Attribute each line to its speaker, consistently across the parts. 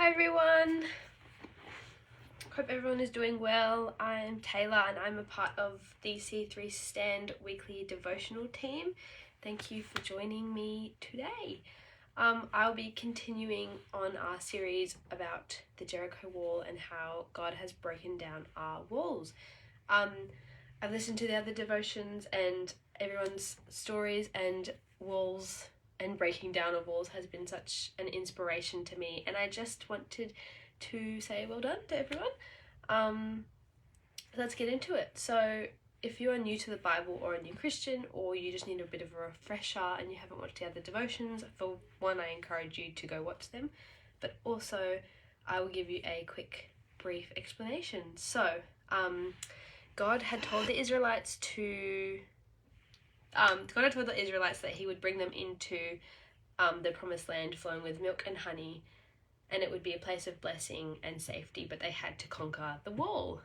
Speaker 1: Hi everyone, hope everyone is doing well. I'm Taylah and I'm a part of the C3 Stand weekly devotional team. Thank you for joining me today. I'll be continuing on our series about the Jericho Wall and how God has broken down our walls. I've listened to the other devotions and everyone's stories, and walls and breaking down of walls has been such an inspiration to me, and I just wanted to say well done to everyone. Let's get into it. So if you are new to the Bible or a new Christian, or you just need a bit of a refresher and you haven't watched the other devotions, for one, I encourage you to go watch them, but also I will give you a quick brief explanation. So God had told the Israelites that he would bring them into the promised land flowing with milk and honey, and it would be a place of blessing and safety, but they had to conquer the wall.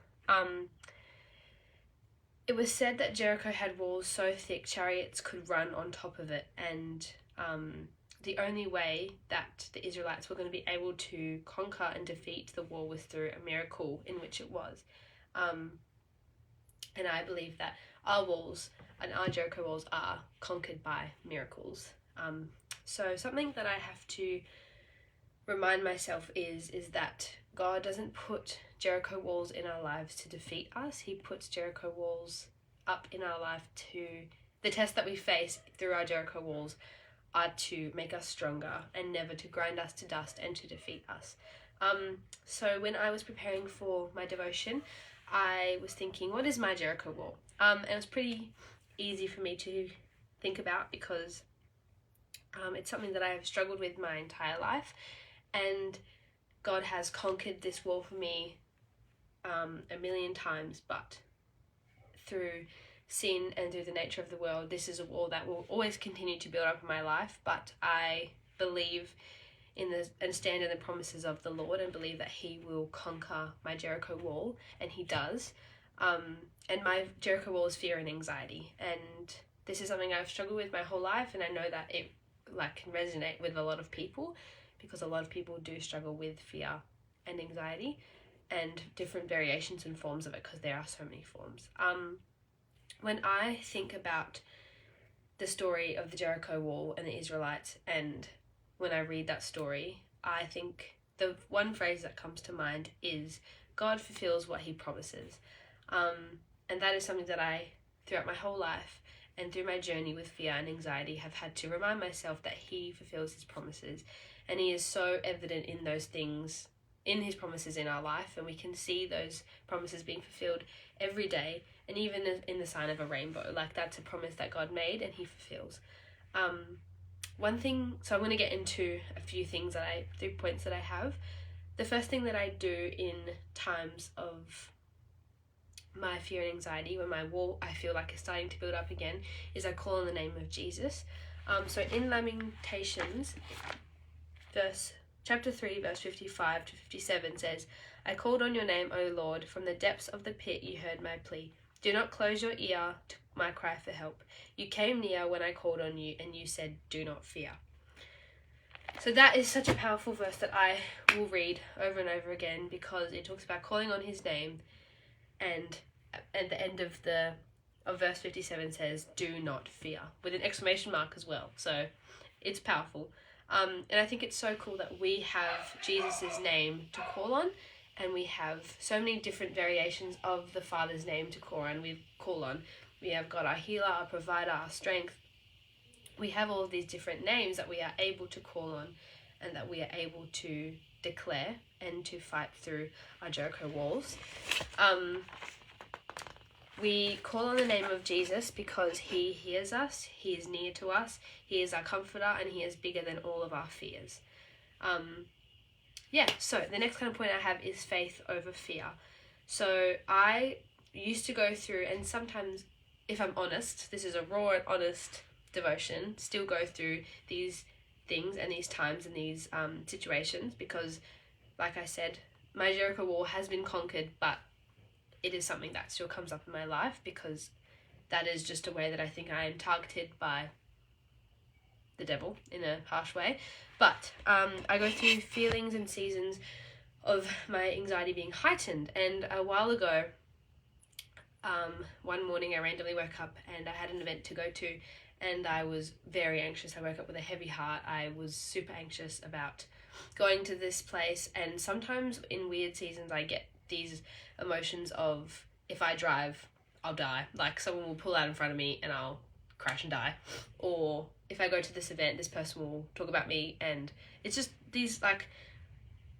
Speaker 1: It was said that Jericho had walls so thick chariots could run on top of it, and the only way that the Israelites were going to be able to conquer and defeat the wall was through a miracle, in which it was. And I believe that our walls and our Jericho walls are conquered by miracles. So something that I have to remind myself is that God doesn't put Jericho walls in our lives to defeat us. He puts Jericho walls up in our life to, the tests that we face through our Jericho walls are to make us stronger and never to grind us to dust and to defeat us. So when I was preparing for my devotion, I was thinking, what is my Jericho wall? And it was pretty easy for me to think about because it's something that I have struggled with my entire life, and God has conquered this wall for me a million times, but through sin and through the nature of the world, this is a wall that will always continue to build up in my life. But I believe and stand in the promises of the Lord and believe that he will conquer my Jericho wall, and he does. And my Jericho wall is fear and anxiety, and this is something I've struggled with my whole life, and I know that it can resonate with a lot of people, because a lot of people do struggle with fear and anxiety and different variations and forms of it, because there are so many forms. When I think about the story of the Jericho wall and the Israelites, and when I read that story, I think the one phrase that comes to mind is God fulfills what he promises. And that is something that I, throughout my whole life and through my journey with fear and anxiety, have had to remind myself that he fulfills his promises. And he is so evident in those things, in his promises in our life, and we can see those promises being fulfilled every day, and even in the sign of a rainbow. That's a promise that God made and he fulfills. One thing, so I'm going to get into a few things 3 points that I have. The first thing that I do in times of my fear and anxiety, when my wall I feel like is starting to build up again, is I call on the name of Jesus. So in Lamentations, chapter 3, verse 55 to 57 says, I called on your name, O Lord, from the depths of the pit you heard my plea. Do not close your ear to my cry for help. You came near when I called on you, and you said, do not fear. So that is such a powerful verse that I will read over and over again, because it talks about calling on his name, and at the end of verse 57 says, do not fear, with an exclamation mark as well. So it's powerful. And I think it's so cool that we have Jesus' name to call on, and we have so many different variations of the Father's name to call on. We have God, our healer, our provider, our strength. We have all of these different names that we are able to call on, and that we are able to declare and to fight through our Jericho walls. We call on the name of Jesus because he hears us, he is near to us, he is our comforter, and he is bigger than all of our fears. So the next kind of point I have is faith over fear. So I used to go through, and sometimes, if I'm honest, this is a raw and honest devotion, still go through these things and these times and these situations, because, like I said, my Jericho wall has been conquered, but it is something that still comes up in my life, because that is just a way that I think I am targeted by the devil in a harsh way. But I go through feelings and seasons of my anxiety being heightened. And a while ago, one morning I randomly woke up and I had an event to go to, and I was very anxious. I woke up with a heavy heart. I was super anxious about going to this place, and sometimes in weird seasons I get these emotions of, if I drive, I'll die. Like, someone will pull out in front of me and I'll crash and die. Or if I go to this event, this person will talk about me, and it's just these like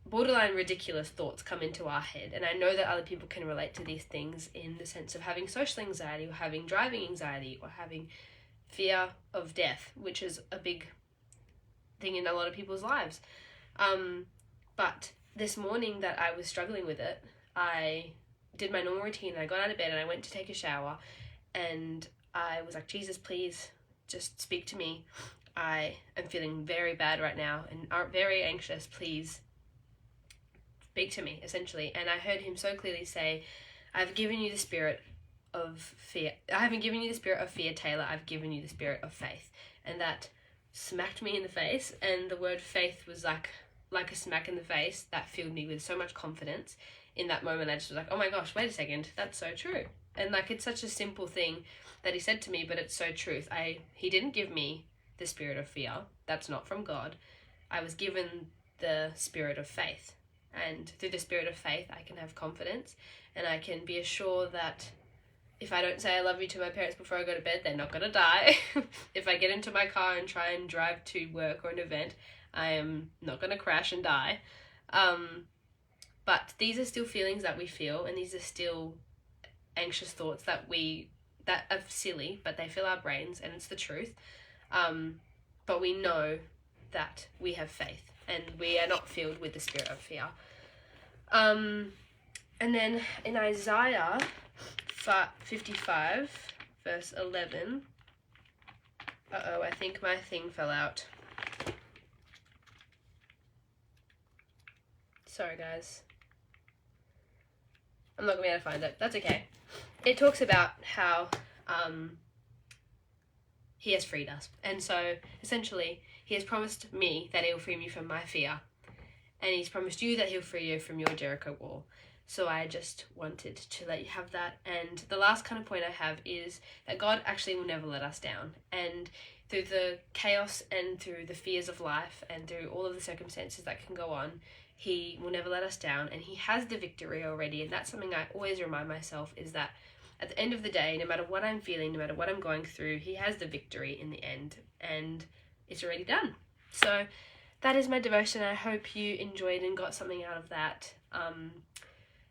Speaker 1: borderline ridiculous thoughts come into our head. And I know that other people can relate to these things in the sense of having social anxiety, or having driving anxiety, or having fear of death, which is a big thing in a lot of people's lives. But this morning that I was struggling with it, I did my normal routine. I got out of bed and I went to take a shower, and I was like, Jesus, please just speak to me. I am feeling very bad right now and very anxious. Please speak to me, essentially. And I heard him so clearly say, I've given you the spirit of fear. I haven't given you the spirit of fear, Taylah. I've given you the spirit of faith. And that smacked me in the face. And the word faith was like a smack in the face that filled me with so much confidence. In that moment, I just was like, oh my gosh, wait a second, that's so true. And like, it's such a simple thing that he said to me, but it's so truth. He didn't give me the spirit of fear. That's not from God. I was given the spirit of faith. And through the spirit of faith, I can have confidence, and I can be assured that if I don't say I love you to my parents before I go to bed, they're not going to die. If I get into my car and try and drive to work or an event, I am not going to crash and die. But these are still feelings that we feel, and these are still anxious thoughts that are silly, but they fill our brains, and it's the truth. But we know that we have faith, and we are not filled with the spirit of fear. And then in Isaiah 55, verse 11, I think my thing fell out. Sorry, guys. I'm not going to be able to find it. That's okay. It talks about how he has freed us. And so, essentially, he has promised me that he will free me from my fear. And he's promised you that he'll free you from your Jericho wall. So I just wanted to let you have that. And the last kind of point I have is that God actually will never let us down. And through the chaos and through the fears of life and through all of the circumstances that can go on, he will never let us down, and he has the victory already. And that's something I always remind myself, is that at the end of the day, no matter what I'm feeling, no matter what I'm going through, he has the victory in the end, and it's already done. So that is my devotion. I hope you enjoyed and got something out of that.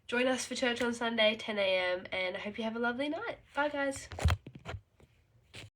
Speaker 1: Join us for church on Sunday, 10 a.m, and I hope you have a lovely night. Bye, guys.